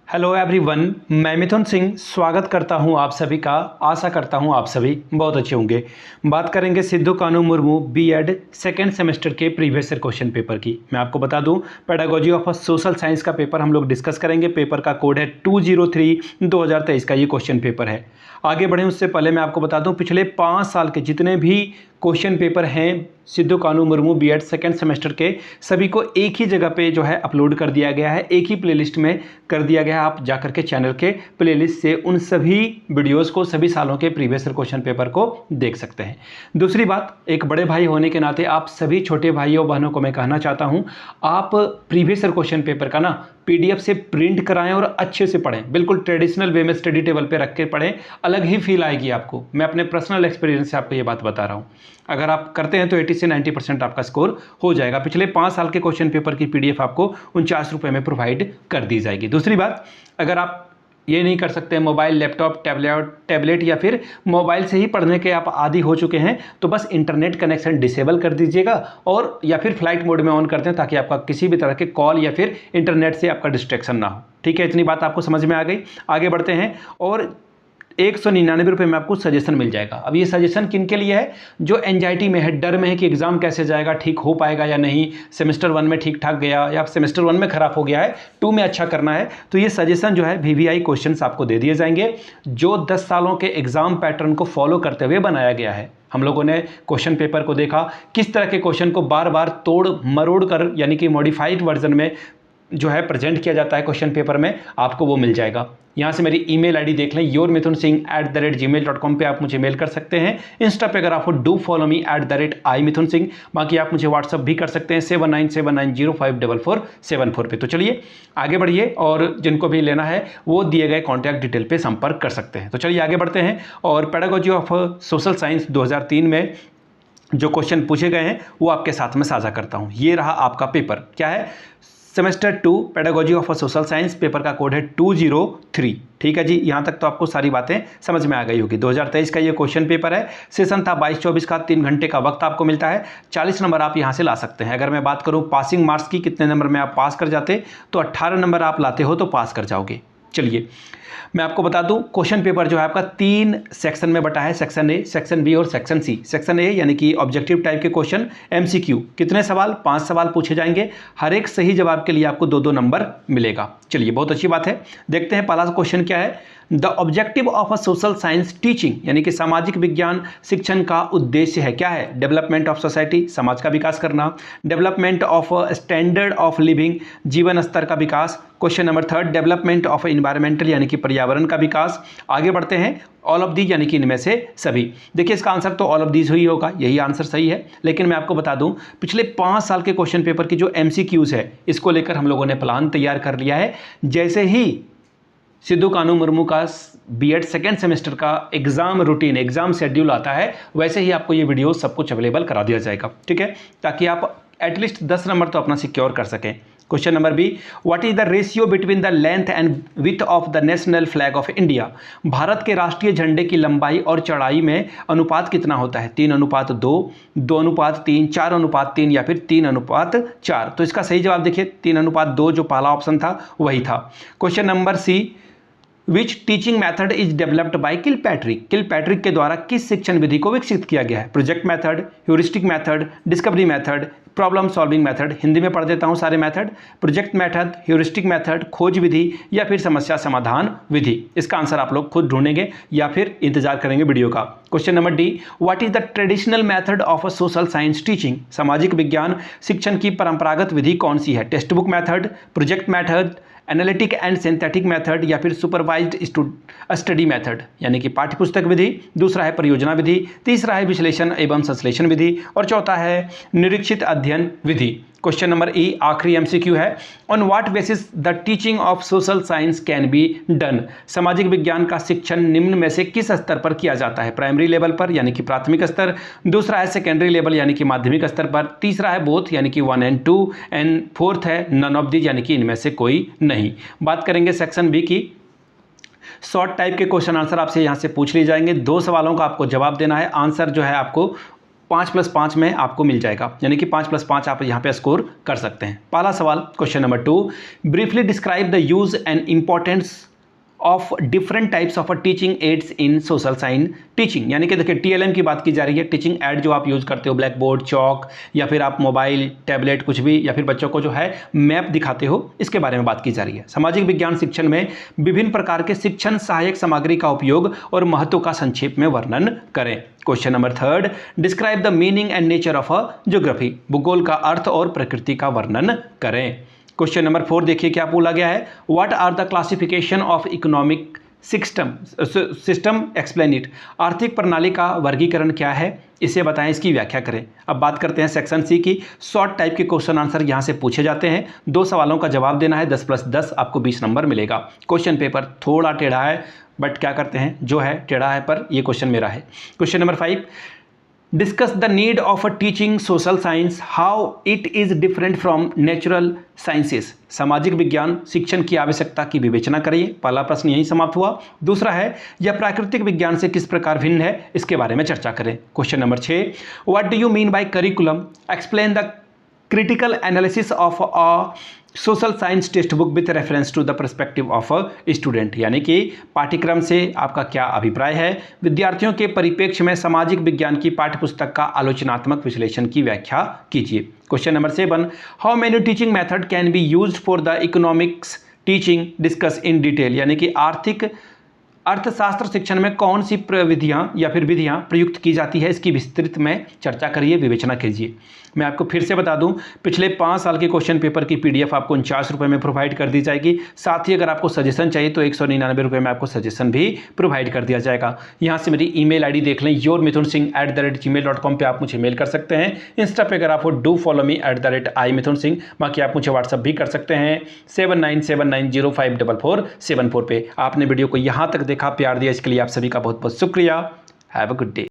Hello everyone, मैं मिथुन सिंह स्वागत करता हूं आप सभी का। आशा करता हूं आप सभी बहुत अच्छे होंगे। बात करेंगे सिद्धू कानू मुर्मू बीएड सेकेंड सेमेस्टर के प्रीवियस ईयर क्वेश्चन पेपर की। मैं आपको बता दूं, पेडागोजी ऑफ सोशल साइंस का पेपर हम लोग डिस्कस करेंगे। पेपर का कोड है 203/2023 का ये क्वेश्चन पेपर है। आगे बढ़ें उससे पहले मैं आपको बता दूं, पिछले 5 साल के जितने भी क्वेश्चन पेपर हैं सिद्धू कानू मुर्मू बीएड सेकेंड सेमेस्टर के, सभी को एक ही जगह पे जो है अपलोड कर दिया गया है, एक ही प्लेलिस्ट में कर दिया गया है। आप जाकर के चैनल के प्लेलिस्ट से उन सभी वीडियोस को, सभी सालों के प्रीवियस ईयर क्वेश्चन पेपर को देख सकते हैं। दूसरी बात, एक बड़े भाई होने के नाते आप सभी छोटे भाइयों बहनों को मैं कहना चाहता हूं, आप प्रीवियस ईयर क्वेश्चन पेपर का ना पीडीएफ से प्रिंट कराएं और अच्छे से पढ़ें। बिल्कुल ट्रेडिशनल वे में स्टडी टेबल पे रख के पढ़ें, अलग ही फील आएगी आपको। मैं अपने पर्सनल एक्सपीरियंस से आपको ये बात बता रहा हूं। अगर आप करते हैं तो 80 से 90% आपका स्कोर हो जाएगा। पिछले 5 साल के क्वेश्चन पेपर की पीडीएफ आपको 49 रुपये में प्रोवाइड कर दी जाएगी। दूसरी बात, अगर आप ये नहीं कर सकते, मोबाइल, लैपटॉप, टैबलेट या फिर मोबाइल से ही पढ़ने के आप आदी हो चुके हैं, तो बस इंटरनेट कनेक्शन डिसेबल कर दीजिएगा और या फिर फ्लाइट मोड में ऑन कर दें, ताकि आपका किसी भी तरह के कॉल या फिर इंटरनेट से आपका डिस्ट्रैक्शन ना हो। ठीक है, इतनी बात आपको समझ में आ गई। आगे बढ़ते हैं और 199 रुपये में आपको सजेशन मिल जाएगा। अब ये सजेशन किन के लिए है? जो एंजाइटी में है, डर में है कि एग्जाम कैसे जाएगा, ठीक हो पाएगा या नहीं, सेमेस्टर 1 में ठीक ठाक गया या सेमेस्टर 1 में खराब हो गया है, 2 में अच्छा करना है, तो ये सजेशन जो है वीवीआई क्वेश्चंस आपको दे दिए जाएंगे, जो 10 सालों के एग्जाम पैटर्न को फॉलो करते हुए बनाया गया है। हम लोगों ने क्वेश्चन पेपर को देखा, किस तरह के क्वेश्चन को बार बार तोड़ मरोड़ कर, यानी कि मॉडिफाइड वर्जन में जो है प्रेजेंट किया जाता है क्वेश्चन पेपर में, आपको वो मिल जाएगा। यहाँ से मेरी ईमेल आईडी देख लें, yourmithunsingh@gmail.com पे आप मुझे मेल कर सकते हैं। इंस्टा पे अगर आपको डू फॉलो मी @imithunsingh। बाकी आप मुझे व्हाट्सअप भी कर सकते हैं 7979054474 पे। तो चलिए आगे बढ़िए, और जिनको भी लेना है वो दिए गए कॉन्टैक्ट डिटेल पे संपर्क कर सकते हैं। तो चलिए आगे बढ़ते हैं और पेडागोजी ऑफ सोशल साइंस 2003 में जो क्वेश्चन पूछे गए हैं वो आपके साथ में साझा करता हूँ। ये रहा आपका पेपर, क्या है? Semester 2 pedagogy of social science, paper का कोड है 203। ठीक है जी, यहाँ तक तो आपको सारी बातें समझ में आ गई होगी। 2023 का ये क्वेश्चन पेपर है। सेशन था 22-24 का, 3 घंटे का वक्त आपको मिलता है। 40 नंबर आप यहाँ से ला सकते हैं। अगर मैं बात करूँ पासिंग मार्क्स की, कितने नंबर में आप पास कर जाते, तो 18 नंबर आप लाते हो तो पास कर जाओगे। चलिए मैं आपको बता दूं, क्वेश्चन पेपर जो है आपका 3 सेक्शन में बटा है, सेक्शन ए, सेक्शन बी और सेक्शन सी। सेक्शन ए यानी कि ऑब्जेक्टिव टाइप के क्वेश्चन, एमसीक्यू। कितने सवाल? 5 सवाल पूछे जाएंगे। हर एक सही जवाब के लिए आपको 2-2 नंबर मिलेगा। चलिए बहुत अच्छी बात है। देखते हैं पहला क्वेश्चन क्या है। The objective of a social science teaching, यानी कि सामाजिक विज्ञान शिक्षण का उद्देश्य है, क्या है? डेवलपमेंट ऑफ सोसाइटी, समाज का विकास करना। Development of standard of living, जीवन स्तर का विकास। Question number 3, development of environmental, यानी कि पर्यावरण का विकास। आगे बढ़ते हैं, ऑल ऑफ दीज यानी कि इनमें से सभी। देखिए इसका आंसर तो ऑल ऑफ दीज ही होगा, यही आंसर सही है। लेकिन मैं आपको बता दूं, पिछले 5 साल के क्वेश्चन पेपर की जो एमसीक्यूज है, इसको लेकर हम लोगों ने प्लान तैयार कर लिया है। जैसे ही सिद्धू कानू मुर्मू का बीएड सेकेंड सेमेस्टर का एग्जाम रूटीन, एग्जाम शेड्यूल आता है, वैसे ही आपको ये वीडियो सब कुछ अवेलेबल करा दिया जाएगा। ठीक है, ताकि आप एटलीस्ट 10 नंबर तो अपना सिक्योर कर सकें। Question number B, what is the ratio between the length and width of the national flag of India? Bharat के राष्ट्रीय झंडे की लंबाई और चौड़ाई में अनुपात कितना होता है? 3:2, 2:3, 4:3 या फिर 3:4? तो इसका सही जवाब देखिए 3:2, जो पहला ऑप्शन था वही था। Question number C, which teaching method is developed by Kilpatrick? Kilpatrick के द्वारा किस शिक्षण विधि को विकसित किया गया है? Project method, heuristic method, discovery method, problem solving method. Hindi में पढ़ देता हूं सारे method. Project method, heuristic method, खोज विधि या फिर समस्या समाधान विधि। इसका आंसर आप लोग खुद ढूंढेंगे या फिर इंतजार करेंगे वीडियो का। Question number D, what is the traditional method of a social science teaching? सामाजिक विज्ञान शिक्षण की परंपरागत विधि कौन सी है? Text book method, project method, analytic and synthetic method या फिर सुपरवाइज्ड स्टडी मेथड, यानी कि पाठ्यपुस्तक विधि। दूसरा है परियोजना विधि। तीसरा है विश्लेषण एवं संश्लेषण विधि और चौथा है निरीक्षित अध्ययन विधि। क्वेश्चन नंबर ई, आखिरी एमसीक्यू है। On what basis the teaching of social science can be done? सामाजिक विज्ञान का शिक्षण निम्न में से किस स्तर पर किया जाता है? प्राइमरी लेवल पर, यानी कि प्राथमिक स्तर। दूसरा है सेकेंडरी लेवल, यानी कि माध्यमिक स्तर पर। तीसरा है बोथ, यानी कि 1 and 2 एंड फोर्थ है नन ऑफ दीज, यानी कि इनमें से कोई नहीं। बात करेंगे सेक्शन बी की। शॉर्ट टाइप के क्वेश्चन आंसर आपसे यहाँ से पूछ लिए जाएंगे। 2 सवालों का आपको जवाब देना है। आंसर जो है आपको 5+5 में आपको मिल जाएगा, यानी कि 5+5 आप यहाँ पे स्कोर कर सकते हैं। पहला सवाल question number 2, briefly describe the use and importance of different types of teaching ads in social science teaching, यानी कि देखिए TLM की बात की जा रही है। टीचिंग एड जो आप यूज़ करते हो, ब्लैक बोर्ड, चौक या फिर आप मोबाइल, टैबलेट कुछ भी, या फिर बच्चों को जो है मैप दिखाते हो, इसके बारे में बात की जा रही है। सामाजिक विज्ञान शिक्षण में विभिन्न प्रकार के शिक्षण सहायक सामग्री का उपयोग और महत्व का संक्षेप में वर्णन करें। Question number 3, describe the meaning and nature of a geography, भूगोल का अर्थ और प्रकृति का वर्णन करें। क्वेश्चन नंबर 4 देखिए क्या बोला गया है, what are the classification of economic system explain it, आर्थिक प्रणाली का वर्गीकरण क्या है, इसे बताएं, इसकी व्याख्या करें। अब बात करते हैं सेक्शन सी की। शॉर्ट टाइप के क्वेश्चन आंसर यहां से पूछे जाते हैं, 2 सवालों का जवाब देना है, 10+10 आपको 20 नंबर मिलेगा। क्वेश्चन पेपर थोड़ा टेढ़ा है, बट क्या करते हैं, जो है टेढ़ा है पर ये क्वेश्चन मेरा है। Question number 5, discuss the need of a teaching social science, how it is different from natural sciences, सामाजिक विज्ञान शिक्षण की आवश्यकता की विवेचना करिए। पहला प्रश्न यही समाप्त हुआ। दूसरा है, यह प्राकृतिक विज्ञान से किस प्रकार भिन्न है, इसके बारे में चर्चा करें। Question number 6, what do you mean by curriculum, explain the critical analysis of a social science text book with reference to the perspective of a student, यानी कि पाठ्यक्रम से आपका क्या अभिप्राय है, विद्यार्थियों के परिप्रेक्ष्य में सामाजिक विज्ञान की पाठ्यपुस्तक का आलोचनात्मक विश्लेषण की व्याख्या कीजिए। Question number 7, how many teaching method can be used for the economics teaching, discuss in detail, यानी कि अर्थशास्त्र शिक्षण में कौन सी विधियां या फिर विधियां प्रयुक्त की जाती है, इसकी विस्तृत में चर्चा करिए, विवेचना कीजिए। मैं आपको फिर से बता दूं, पिछले 5 साल के क्वेश्चन पेपर की PDF आपको 49 रुपये में प्रोवाइड कर दी जाएगी। साथ ही अगर आपको सजेशन चाहिए तो 199 रुपये में आपको सजेशन भी प्रोवाइड कर दिया जाएगा। यहाँ से मेरी email ID देख लें, yourmithunsingh@gmail.com पे आप मुझे मेल कर सकते हैं। इंस्टा पे अगर आप हो डू फॉलो मी @imithunsingh, बाकी आप मुझे व्हाट्सअप भी कर सकते हैं 7979054474 पे। आपने वीडियो को यहाँ तक देखा, प्यार दिया, इसके लिए आप सभी का बहुत बहुत शुक्रिया। Have a good day.